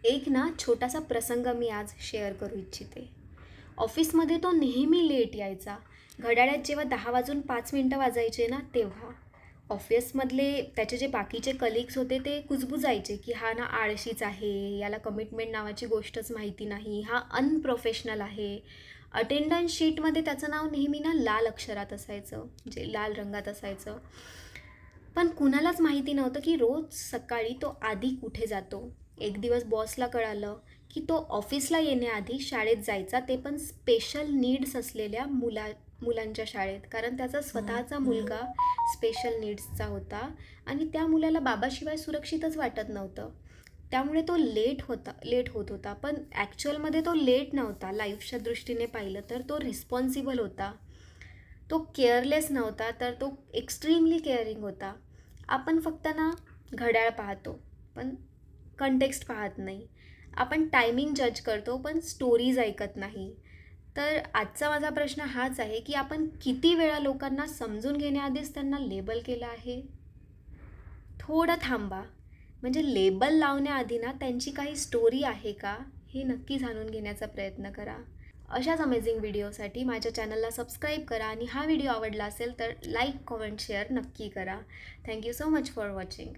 एक ना छोटासा प्रसंग मी आज शेअर करू इच्छिते. ऑफिसमध्ये तो नेहमी लेट यायचा. घड्याळात जेव्हा 10:05 वाजायचे ना तेव्हा. ऑफिसमधले त्याचे जे बाकीचे कलिग्स होते ते कुजबुजायचे, की हा ना आळशीच आहे, याला कमिटमेंट नावाची गोष्टच माहिती नाही, हा अनप्रोफेशनल आहे. अटेंडन्स शीटमध्ये त्याचं नाव नेहमी ना लाल अक्षरात असायचं, म्हणजे लाल रंगात असायचं. पण कुणालाच माहिती नव्हतं की रोज सकाळी तो आधी कुठे जातो. एक दिवस बॉसला कळालं की तो ऑफिसला येण्याआधी शाळेत जायचा, ते पण स्पेशल नीड्स असलेल्या मुलांच्या शाळेत. कारण त्याचा स्वतःचा मुलगा स्पेशल नीड्सचा होता आणि त्या मुलाला बाबाशिवाय सुरक्षितच वाटत नव्हतं. त्यामुळे तो लेट होत होता. पण ॲक्च्युअलमध्ये तो लेट नव्हता. लाईफच्या दृष्टीने पाहिलं तर तो रिस्पॉन्सिबल होता. तो केअरलेस नव्हता, तर तो एक्स्ट्रीमली केअरिंग होता. आपण फक्त ना घड्याळ पाहतो, पण कंटेक्स्ट पाहत नाही. आपण टायमिंग जज करतो, पण स्टोरीज ऐकत नाही. तर आजचा माझा प्रश्न हाच आहे, की आपण किती वेळा लोकांना समजून घेण्याआधीच त्यांना लेबल केलं आहे? थोडं थांबा. म्हणजे लेबल लावण्याआधी ना त्यांची काही स्टोरी आहे का, हे नक्की जाणून घेण्याचा प्रयत्न करा. अशाच अमेझिंग व्हिडिओसाठी माझ्या चॅनलला सबस्क्राईब करा आणि हा व्हिडिओ आवडला असेल तर लाईक, कमेंट, शेअर नक्की करा. Thank you so much for watching.